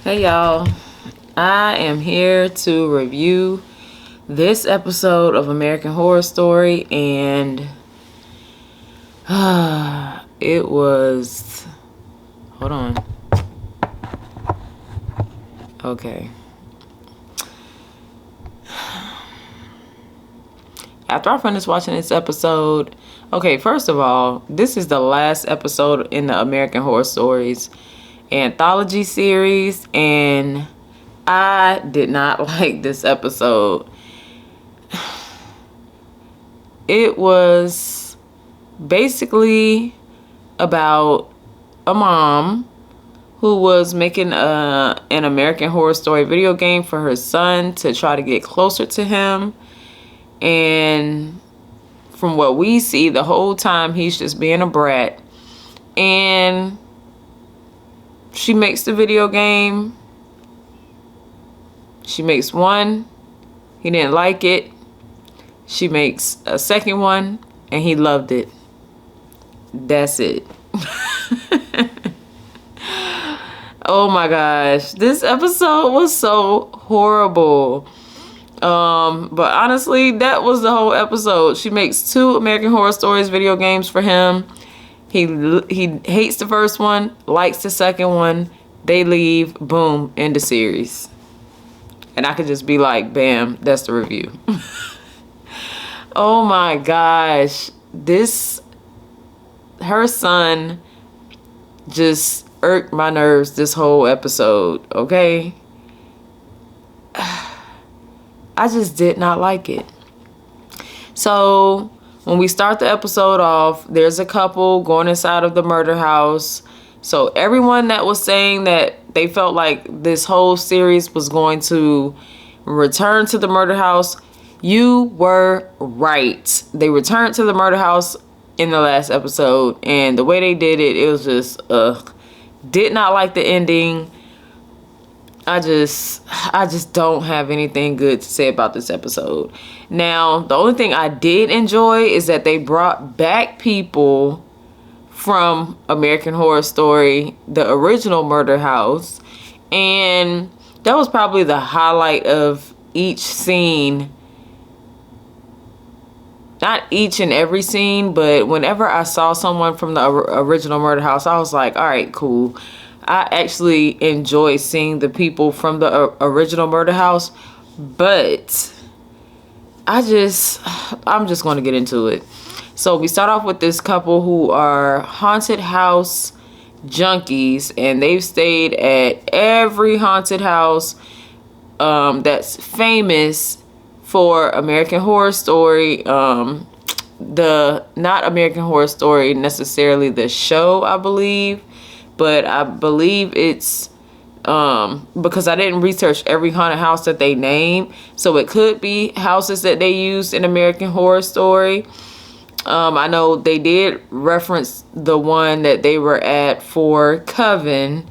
Hey y'all, I am here to review this episode of American Horror Story, and it was, hold on, okay. After I finished watching this episode, okay, first of all, this is the last episode in the American Horror Stories anthology series, and I did not like this episode. It was basically about a mom who was making an American Horror Story video game for her son to try to get closer to him. And from what we see, the whole time he's just being a brat. And she makes the video game. She makes one. He didn't like it. She makes a second one, and he loved it. That's it. Oh my gosh. This episode was so horrible. But honestly, that was the whole episode. She makes 2 American Horror Stories video games for him. He hates the first one, likes the second one. They leave, boom, end the series. And I could just be like, bam, that's the review. Oh my gosh. Her son just irked my nerves this whole episode, okay? I just did not like it. So when we start the episode off, there's a couple going inside of the murder house. So everyone that was saying that they felt like this whole series was going to return to the murder house, you were right. They returned to the murder house in the last episode, and the way they did it, it was just did not like the ending. I just don't have anything good to say about this episode. Now, the only thing I did enjoy is that they brought back people from American Horror Story, the original murder house, and that was probably the highlight of each scene. Not each and every scene, but whenever I saw someone from the original murder house, I was like, all right, cool. I actually enjoy seeing the people from the original murder house, but I'm just going to get into it. So we start off with this couple who are haunted house junkies, and they've stayed at every haunted house that's famous for American Horror Story. The not American Horror Story necessarily the show, I believe. But I believe it's because I didn't research every haunted house that they name. So it could be houses that they used in American Horror Story. I know they did reference the one that they were at for Coven.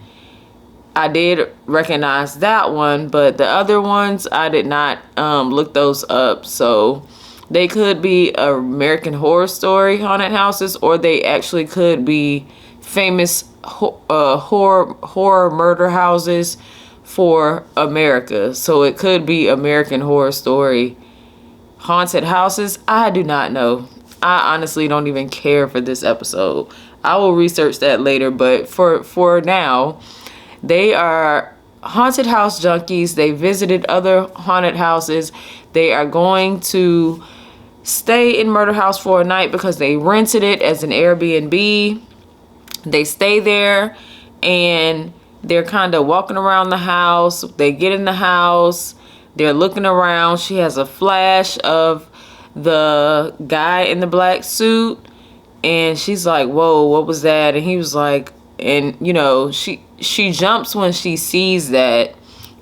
I did recognize that one, but the other ones, I did not look those up. So they could be American Horror Story haunted houses, or they actually could be famous horror murder houses for America. So it could be American Horror Story haunted houses. I do not know. I honestly don't even care for this episode. I will research that later, but for now, they are haunted house junkies. They visited other haunted houses. They are going to stay in murder house for a night because they rented it as an Airbnb. They stay there, and they're kind of walking around the house. They get in the house. They're looking around. She has a flash of the guy in the black suit, and she's like, whoa, what was that? And he was like, and you know, she jumps when she sees that,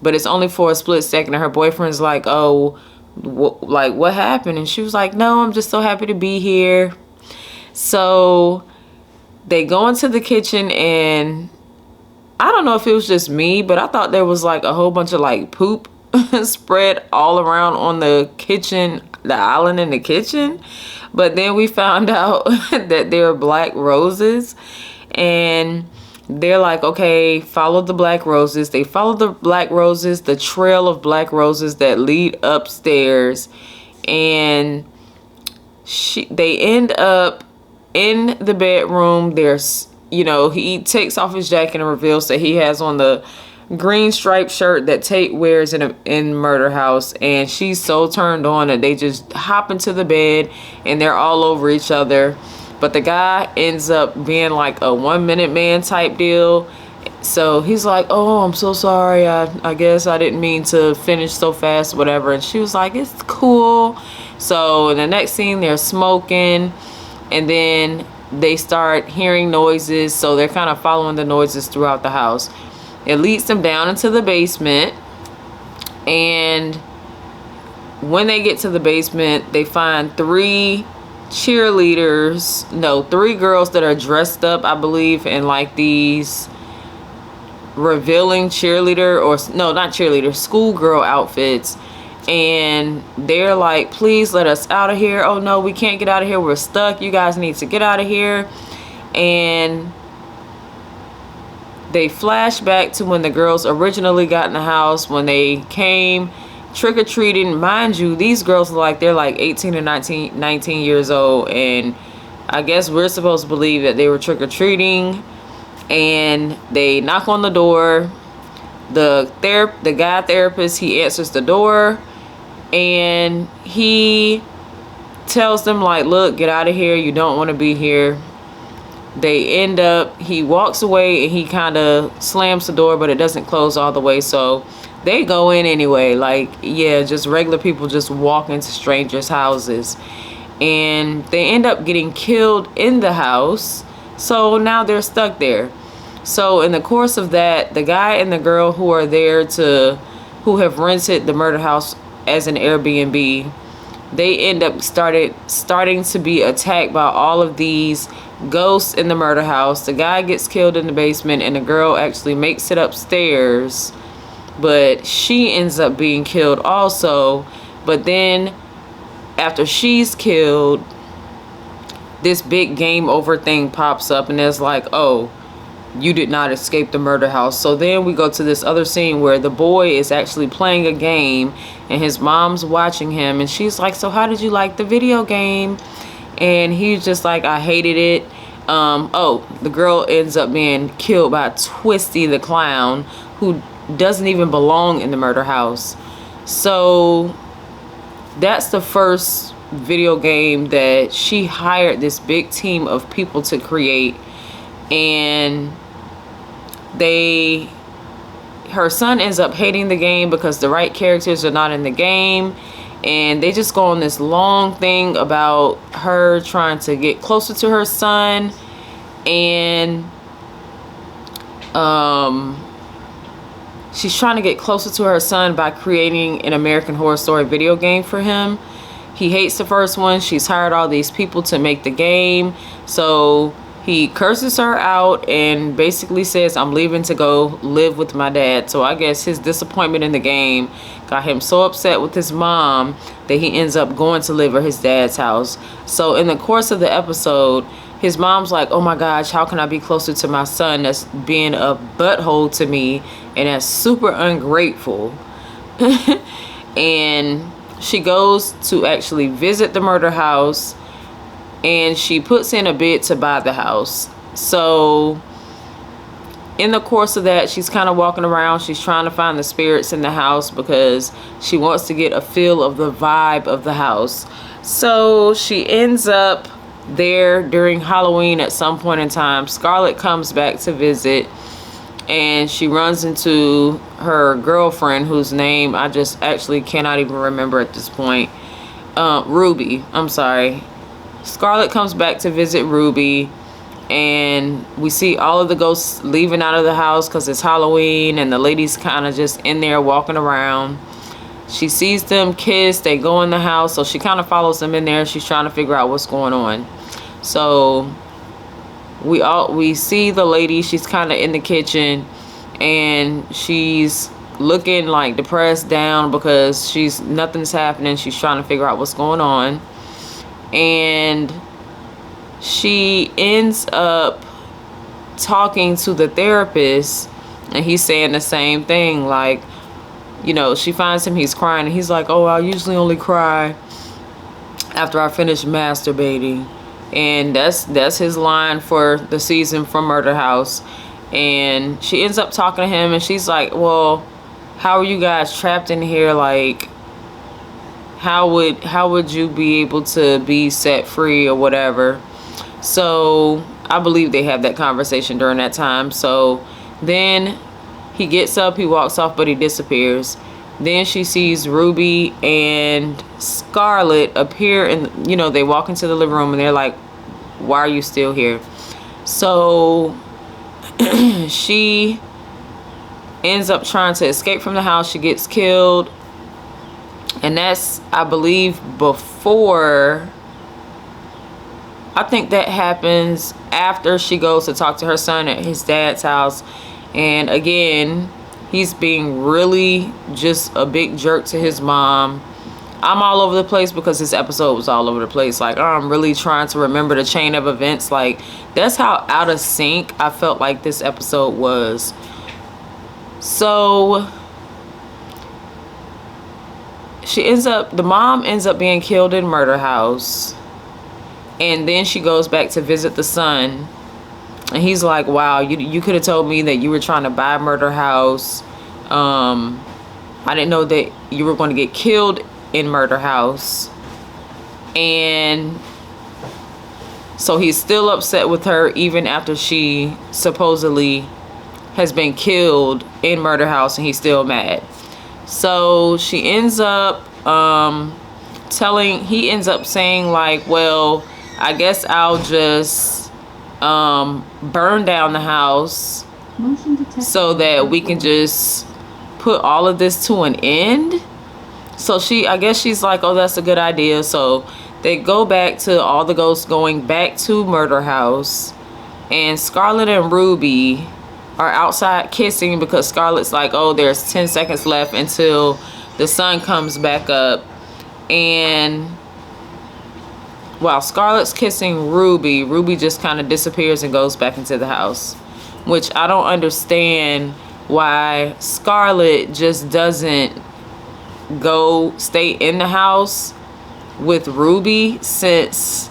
but it's only for a split second. And her boyfriend's like, oh, what happened? And she was like, no, I'm just so happy to be here. So they go into the kitchen, and I don't know if it was just me, but I thought there was like a whole bunch of like poop spread all around on the kitchen, the island in the kitchen. But then we found out that they were black roses, and they're like, okay, follow the black roses. They follow the black roses, the trail of black roses that lead upstairs, and they end up in the bedroom. There's, he takes off his jacket and reveals that he has on the green striped shirt that Tate wears in Murder House, and she's so turned on that they just hop into the bed and they're all over each other. But the guy ends up being like a 1 minute man type deal. So he's like, oh, I'm so sorry. I guess I didn't mean to finish so fast, whatever. And she was like, it's cool. So in the next scene, they're smoking, and then they start hearing noises. So they're kind of following the noises throughout the house. It leads them down into the basement. And when they get to the basement, they find three girls that are dressed up, I believe, in like these revealing schoolgirl outfits. And they're like, please let us out of here. Oh no, we can't get out of here, we're stuck, you guys need to get out of here. And they flash back to when the girls originally got in the house, when they came trick-or-treating. Mind you, these girls they're like 18 and 19 years old, and I guess we're supposed to believe that they were trick-or-treating. And they knock on the door. The guy therapist, he answers the door, and he tells them like, look, get out of here, you don't want to be here. He walks away and he kind of slams the door, but it doesn't close all the way, so they go in anyway. Like, yeah, just regular people just walk into strangers' houses, and they end up getting killed in the house. So now they're stuck there. So in the course of that, the guy and the girl who have rented the murder house as an Airbnb, they end up starting to be attacked by all of these ghosts in the murder house. The guy gets killed in the basement, and the girl actually makes it upstairs, but she ends up being killed also. But then after she's killed, this big game over thing pops up, and it's like, oh, you did not escape the murder house. So then we go to this other scene where the boy is actually playing a game, and his mom's watching him, and she's like, so how did you like the video game? And he's just like, I hated it. The girl ends up being killed by Twisty the clown, who doesn't even belong in the murder house. So that's the first video game that she hired this big team of people to create. And her son ends up hating the game because the right characters are not in the game. And they just go on this long thing about her trying to get closer to her son. And she's trying to get closer to her son by creating an American Horror Story video game for him. He hates the first one. She's hired all these people to make the game. So he curses her out and basically says, I'm leaving to go live with my dad. So I guess his disappointment in the game got him so upset with his mom that he ends up going to live at his dad's house. So in the course of the episode, his mom's like, oh my gosh, how can I be closer to my son that's being a butthole to me and that's super ungrateful? And she goes to actually visit the murder house, and she puts in a bid to buy the house. So in the course of that, she's kind of walking around. She's trying to find the spirits in the house because she wants to get a feel of the vibe of the house. So she ends up there during Halloween at some point in time. Scarlett comes back to visit, and she runs into her girlfriend, whose name I just actually cannot even remember at this point. Ruby, I'm sorry. Scarlett comes back to visit Ruby, and we see all of the ghosts leaving out of the house because it's Halloween, and the lady's kind of just in there walking around. She sees them kiss, they go in the house, so she kind of follows them in there. She's trying to figure out what's going on. So we see the lady, she's kind of in the kitchen, and she's looking like depressed, down, because nothing's happening. She's trying to figure out what's going on. And she ends up talking to the therapist, and he's saying the same thing. Like, you know, she finds him, he's crying, and he's like, oh, I usually only cry after I finish masturbating. And that's his line for the season from Murder House. And she ends up talking to him, and she's like, well, how are you guys trapped in here? Like, how would you be able to be set free or whatever? So I believe they have that conversation during that time. So then he gets up, he walks off, but he disappears. Then she sees Ruby and Scarlett appear, and you know, they walk into the living room, and they're like, why are you still here? So she ends up trying to escape from the house. She gets killed, and that's, I believe, before, I think that happens after she goes to talk to her son at his dad's house. And again, he's being really just a big jerk to his mom. I'm all over the place because this episode was all over the place. Like, I'm really trying to remember the chain of events. Like, that's how out of sync I felt like this episode was. So the mom ends up being killed in Murder House. And then she goes back to visit the son. And he's like, wow, you could have told me that you were trying to buy Murder House. I didn't know that you were going to get killed in Murder House. And so he's still upset with her even after she supposedly has been killed in Murder House, and he's still mad. So she ends up he ends up saying like, well, I guess I'll just burn down the house so that we can just put all of this to an end. So I guess she's like, oh, that's a good idea. So they go back to all the ghosts going back to Murder House, and Scarlett and Ruby are outside kissing because Scarlett's like, oh, there's 10 seconds left until the sun comes back up. And while Scarlett's kissing Ruby, Ruby just kind of disappears and goes back into the house, which I don't understand why Scarlett just doesn't stay in the house with Ruby, since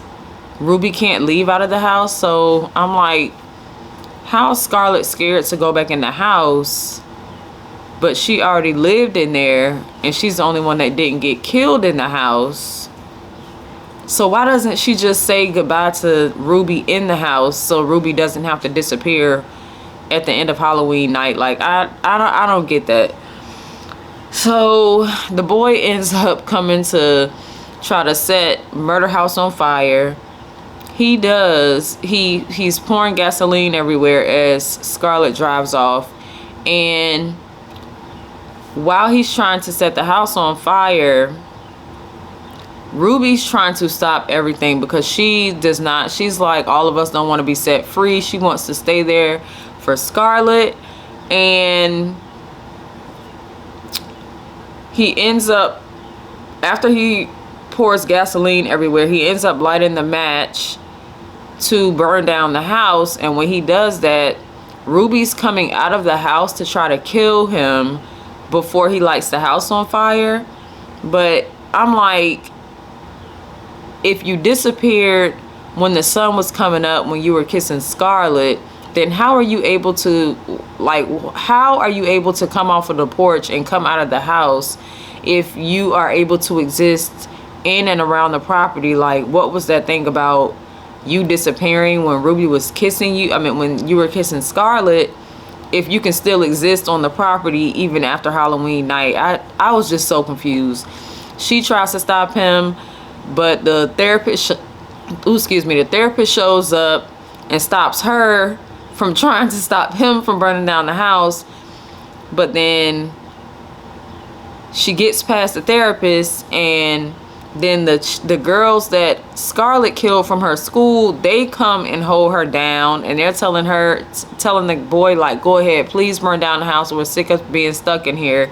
Ruby can't leave out of the house. So I'm like, how is Scarlett scared to go back in the house, but she already lived in there, and she's the only one that didn't get killed in the house? So why doesn't she just say goodbye to Ruby in the house so Ruby doesn't have to disappear at the end of Halloween night? Like, I don't get that. So the boy ends up coming to try to set Murder House on fire. He does. He's pouring gasoline everywhere as Scarlett drives off. And while he's trying to set the house on fire, Ruby's trying to stop everything because she does not. She's like, all of us don't want to be set free. She wants to stay there for Scarlett. And he ends up, after he pours gasoline everywhere, he ends up lighting the match to burn down the house. And when he does that, Ruby's coming out of the house to try to kill him before he lights the house on fire. But I'm like, if you disappeared when the sun was coming up, when you were kissing Scarlett, then how are you able to, like, how are you able to come off of the porch and come out of the house if you are able to exist in and around the property? Like, what was that thing about you disappearing when Ruby was kissing you? I mean, when you were kissing Scarlett, if you can still exist on the property even after Halloween night. I was just so confused. She tries to stop him, but the therapist shows up and stops her from trying to stop him from burning down the house. But then she gets past the therapist, and then the girls that Scarlett killed from her school, they come and hold her down, and they're telling the boy, like, go ahead, please burn down the house, we're sick of being stuck in here.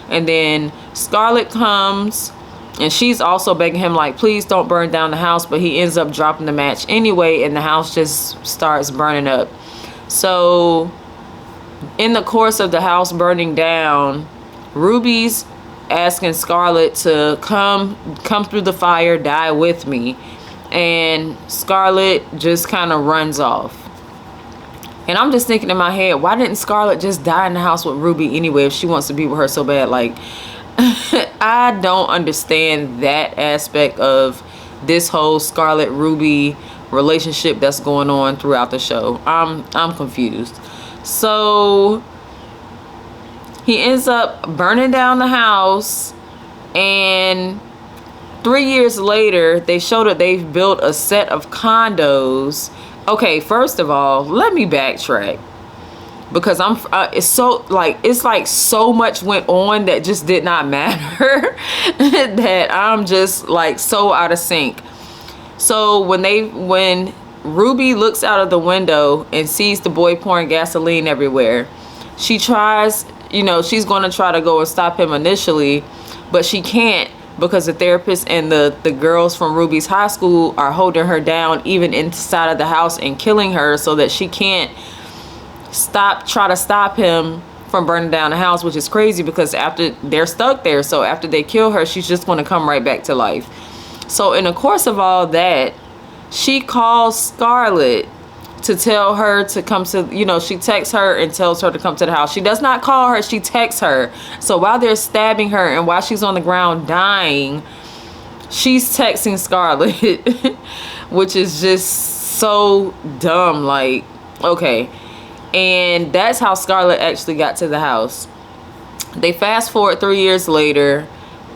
And then Scarlett comes, and she's also begging him, like, please don't burn down the house, but he ends up dropping the match anyway, and the house just starts burning up. So in the course of the house burning down, Ruby's asking Scarlett to come through the fire, die with me. And Scarlett just kind of runs off. And I'm just thinking in my head, why didn't Scarlett just die in the house with Ruby anyway if she wants to be with her so bad? Like, I don't understand that aspect of this whole Scarlett Ruby relationship that's going on throughout the show. I'm confused. So he ends up burning down the house, and 3 years later they show that they've built a set of condos. Okay, first of all, let me backtrack, because it's like so much went on that just did not matter that I'm just like so out of sync. So when Ruby looks out of the window and sees the boy pouring gasoline everywhere, she tries, she's going to try to go and stop him initially, but she can't, because the therapist and the girls from Ruby's high school are holding her down even inside of the house and killing her, so that she can't try to stop him from burning down the house, which is crazy because after they're stuck there, so after they kill her, she's just going to come right back to life. So in the course of all that, she calls Scarlett to tell her to come to, she texts her and tells her to come to the house. She does not call her, she texts her. So while they're stabbing her and while she's on the ground dying, she's texting Scarlett, which is just so dumb. Like, okay. And that's how Scarlett actually got to the house. They fast forward 3 years later,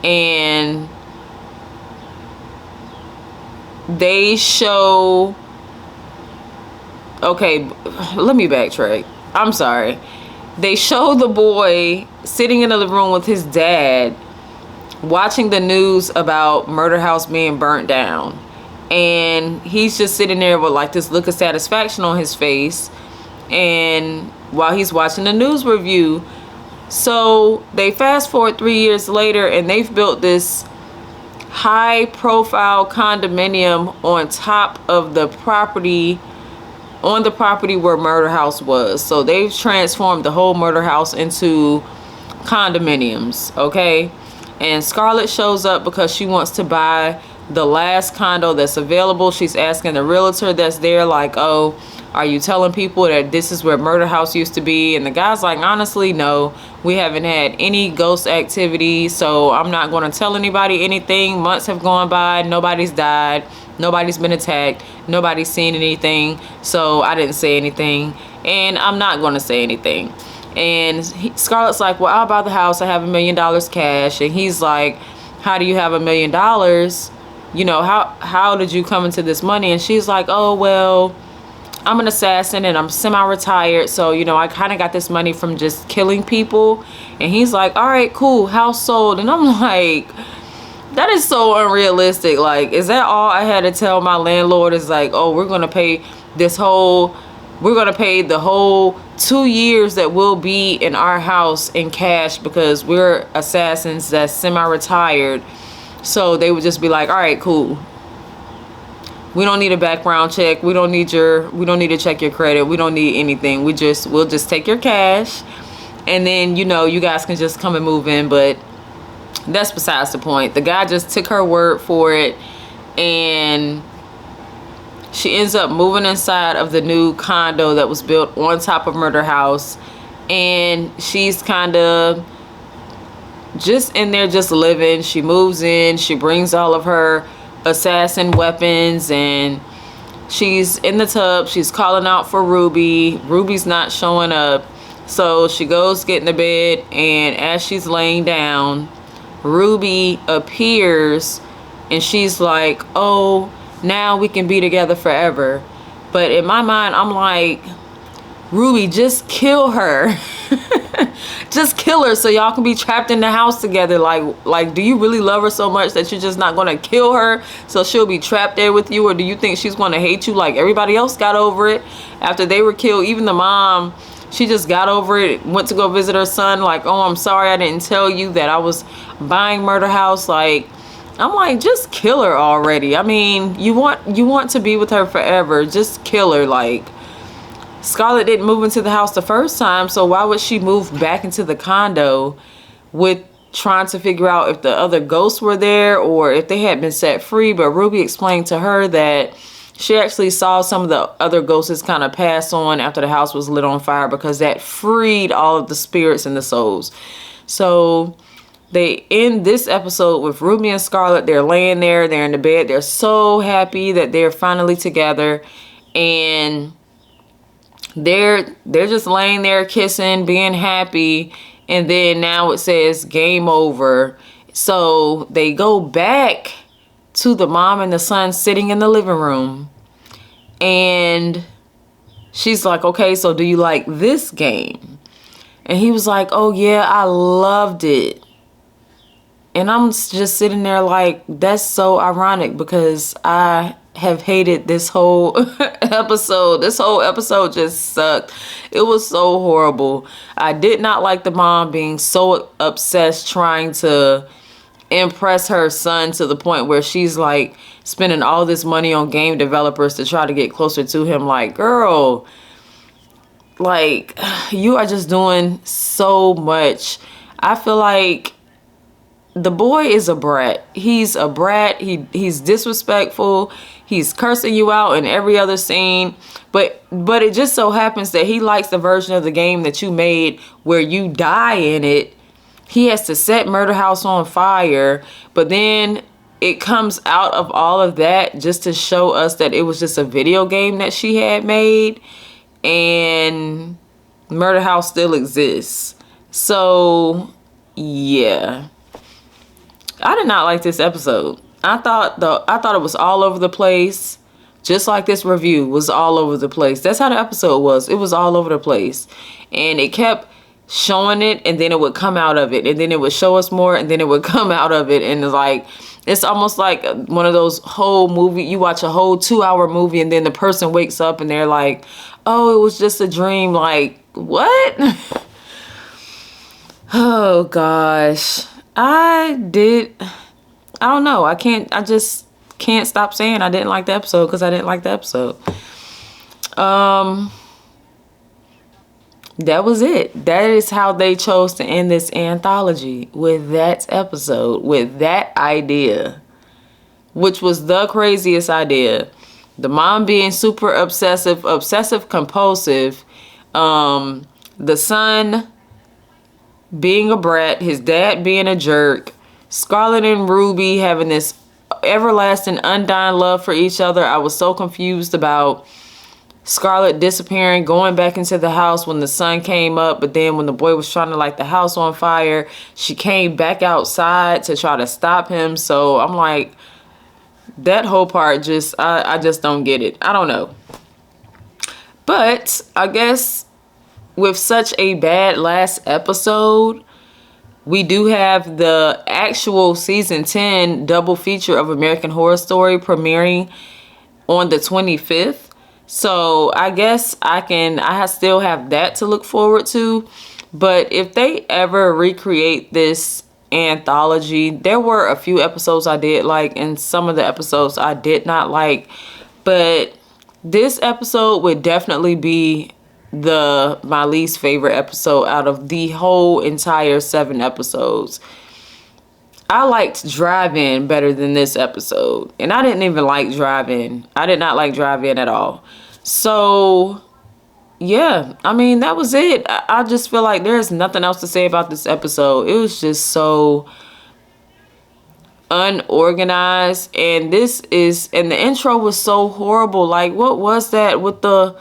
and they show, okay, let me backtrack. I'm sorry. They show the boy sitting in the living room with his dad, watching the news about Murder House being burnt down. And he's just sitting there with like this look of satisfaction on his face, and while he's watching the news review. So they fast forward 3 years later, and they've built this high profile condominium on top of the property, on the property where Murder House was. So they've transformed the whole Murder House into condominiums, okay? And Scarlett shows up because she wants to buy the last condo that's available. She's asking the realtor that's there, like, oh, are you telling people that this is where Murder House used to be? And the guy's like, honestly, no, we haven't had any ghost activity, so I'm not going to tell anybody anything. Months have gone by, nobody's died, nobody's been attacked, nobody's seen anything, so I didn't say anything, and I'm not going to say anything. And Scarlett's like, well, I'll buy the house, I have $1 million cash. And he's like, how do you have $1 million? How did you come into this money? And she's like, oh, well, I'm an assassin and I'm semi-retired, so I kind of got this money from just killing people. And he's like, all right, cool, house sold. And I'm like, that is so unrealistic. Like, is that all I had to tell my landlord? Is like, oh, we're gonna pay the whole 2 years that we'll be in our house in cash because we're assassins that's semi-retired. So they would just be like, all right, cool, we don't need a background check, we don't need to check your credit, we don't need anything, we'll just take your cash, and then you guys can just come and move in. But that's besides the point. The guy just took her word for it, and she ends up moving inside of the new condo that was built on top of Murder House, and she's kind of just in there just living. She moves in, she brings all of her assassin weapons, and she's in the tub. She's calling out for Ruby. Ruby's not showing up, so she goes get in the bed, and as she's laying down, Ruby appears, and she's like, oh, now we can be together forever. But in my mind, I'm like, Ruby, just kill her. Just kill her so y'all can be trapped in the house together. Like, do you really love her so much that you're just not gonna kill her so she'll be trapped there with you? Or do you think she's gonna hate you like everybody else got over it after they were killed? Even the mom, she just got over it, went to go visit her son, like, oh, I'm sorry I didn't tell you that I was buying Murder House. Like, I'm like, just kill her already. I mean, you want to be with her forever, just kill her. Like, Scarlett didn't move into the house the first time, so why would she move back into the condo with trying to figure out if the other ghosts were there or if they had been set free? But Ruby explained to her that she actually saw some of the other ghosts kind of pass on after the house was lit on fire, because that freed all of the spirits and the souls. So they end this episode with Ruby and Scarlett. They're laying there, they're in the bed, they're so happy that they're finally together, and they're just laying there kissing, being happy. And then now it says game over. So they go back to the mom and the son sitting in the living room, and she's like, okay, so do you like this game? And he was like, oh yeah, I loved it. And I'm just sitting there like, that's so ironic, because I have hated this whole episode. This whole episode just sucked. It was so horrible. I did not like the mom being so obsessed trying to impress her son to the point where she's like spending all this money on game developers to try to get closer to him. Like, girl, like, you are just doing so much. I feel like the boy is a brat. He's a brat. He's disrespectful. He's cursing you out in every other scene. But it just so happens that he likes the version of the game that you made where you die in it. He has to set Murder House on fire. But then it comes out of all of that just to show us that it was just a video game that she had made. And Murder House still exists. So, yeah. I did not like this episode. I thought it was all over the place, just like this review was all over the place. That's how the episode was. It was all over the place, and it kept showing it, and then it would come out of it, and then it would show us more, and then it would come out of it, and it's almost like one of those whole movie. You watch a whole 2-hour movie, and then the person wakes up, and they're like, "Oh, it was just a dream." Like, what? Oh gosh. I don't know. I just can't stop saying I didn't like the episode, because I didn't like the episode. That was it. That is how they chose to end this anthology, with that episode, with that idea, which was the craziest idea. The mom being super obsessive compulsive. The son being a brat, his dad being a jerk, Scarlett and Ruby having this everlasting undying love for each other. I was so confused about Scarlett disappearing, going back into the house when the sun came up, but then when the boy was trying to light the house on fire, she came back outside to try to stop him. So I'm like, that whole part just, I just don't get it. I don't know. But I guess with such a bad last episode, we do have the actual season 10 double feature of American Horror Story premiering on the 25th. So I guess I still have that to look forward to. But if they ever recreate this anthology, there were a few episodes I did like, and some of the episodes I did not like. But this episode would definitely be my least favorite episode out of the whole entire 7 episodes. I liked Drive-In better than this episode, and I didn't even like Drive-In. I did not like Drive-In at all. So yeah, I mean, that was it. I just feel like there's nothing else to say about this episode. It was just so unorganized, and the intro was so horrible. Like, what was that with the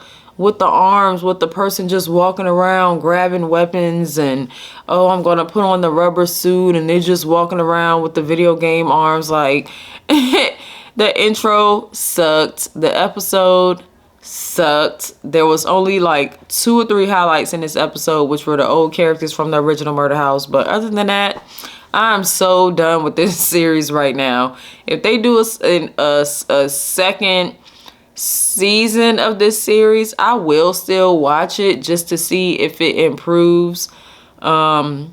arms, with the person just walking around grabbing weapons, and oh, I'm gonna put on the rubber suit, and they're just walking around with the video game arms. Like, the intro sucked. The episode sucked. There was only like 2 or 3 highlights in this episode, which were the old characters from the original Murder House. But other than that, I'm so done with this series right now. If they do a second season of this series, I will still watch it just to see if it improves as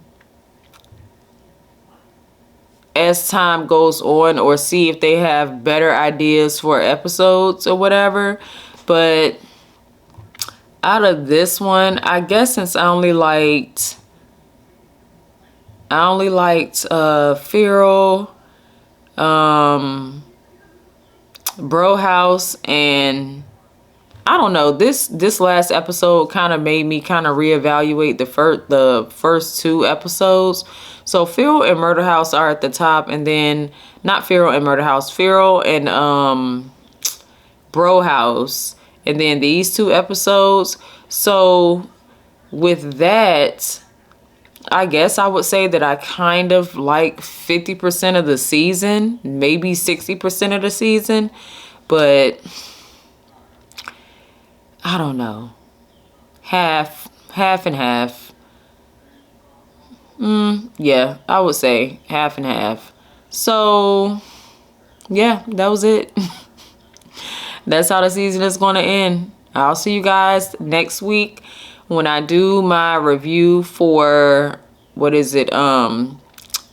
time goes on, or see if they have better ideas for episodes or whatever. But out of this one, I guess since I only liked Feral, Bro House, and I don't know, this last episode kind of made me kind of reevaluate the first two episodes. So Feral and Murder House are at the top, and then not Feral and Murder House, Feral and Bro House, and then these two episodes. So with that, I guess I would say that I kind of like 50% of the season, maybe 60% of the season, but I don't know. Half and half. Yeah, I would say half and half. So, yeah, that was it. That's how the season is going to end. I'll see you guys next week when I do my review for, what is it,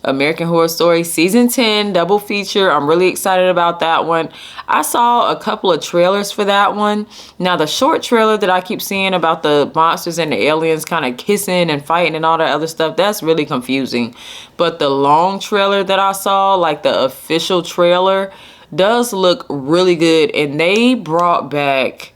American Horror Story season 10 double feature. I'm really excited about that one. I saw a couple of trailers for that one. Now the short trailer that I keep seeing about the monsters and the aliens kind of kissing and fighting and all that other stuff, that's really confusing. But the long trailer that I saw, like the official trailer, does look really good. And they brought back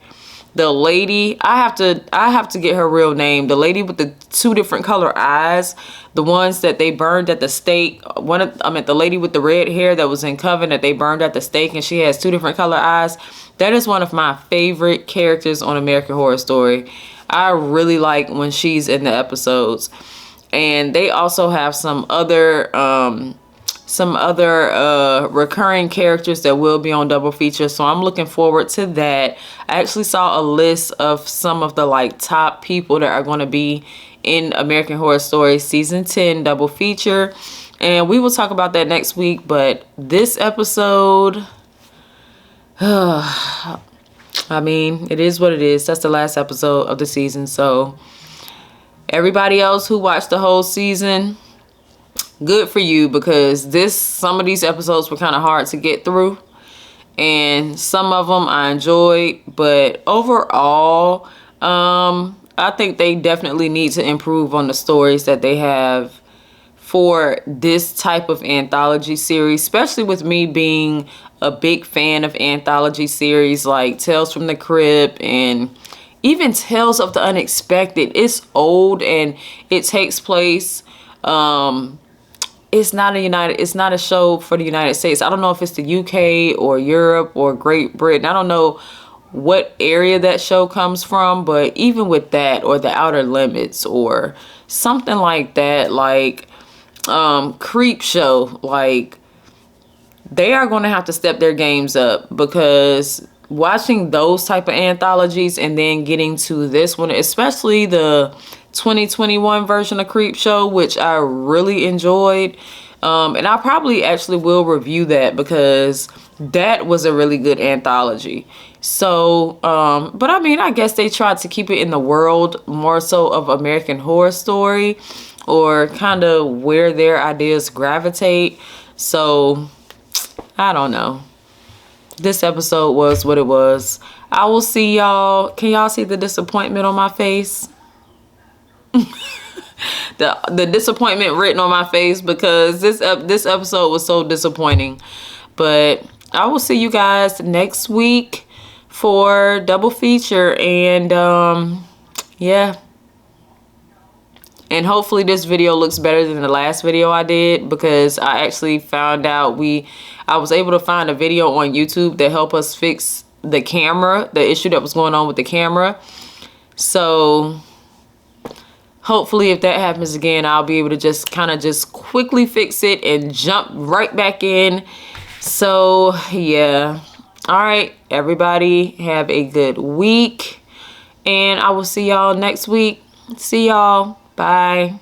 the lady, I have to get her real name, the lady with the two different color eyes, the ones that they burned at the stake. The lady with the red hair that was in Coven that they burned at the stake, and she has two different color eyes. That is one of my favorite characters on American Horror Story. I really like when she's in the episodes. And they also have some other recurring characters that will be on double feature, so I'm looking forward to that. I actually saw a list of some of the like top people that are going to be in American Horror Story season 10 double feature, and we will talk about that next week. But this episode, I mean, it is what it is. That's the last episode of the season. So everybody else who watched the whole season, good for you, because some of these episodes were kind of hard to get through, and some of them I enjoyed, but overall, I think they definitely need to improve on the stories that they have for this type of anthology series, especially with me being a big fan of anthology series like Tales from the Crypt and even Tales of the Unexpected. It's old and it takes place, it's not a show for the United States. I don't know if it's the UK or Europe or Great Britain. I don't know what area that show comes from, but even with that, or the Outer Limits or something like that, like Creep Show, like they are going to have to step their games up, because watching those type of anthologies and then getting to this one, especially the 2021 version of Creep Show, which I really enjoyed, and I probably actually will review that, because that was a really good anthology. So but I mean, I guess they tried to keep it in the world more so of American Horror Story, or kind of where their ideas gravitate. So I don't know. This episode was what it was. I will see y'all. Can y'all see the disappointment on my face? the disappointment written on my face, because this episode was so disappointing. But I will see you guys next week for double feature, and yeah, and hopefully this video looks better than the last video I did, because I actually found out I was able to find a video on YouTube that helped us fix the camera, the issue that was going on with the camera. So hopefully if that happens again, I'll be able to just quickly fix it and jump right back in. So yeah. All right, everybody, have a good week, and I will see y'all next week. See y'all. Bye.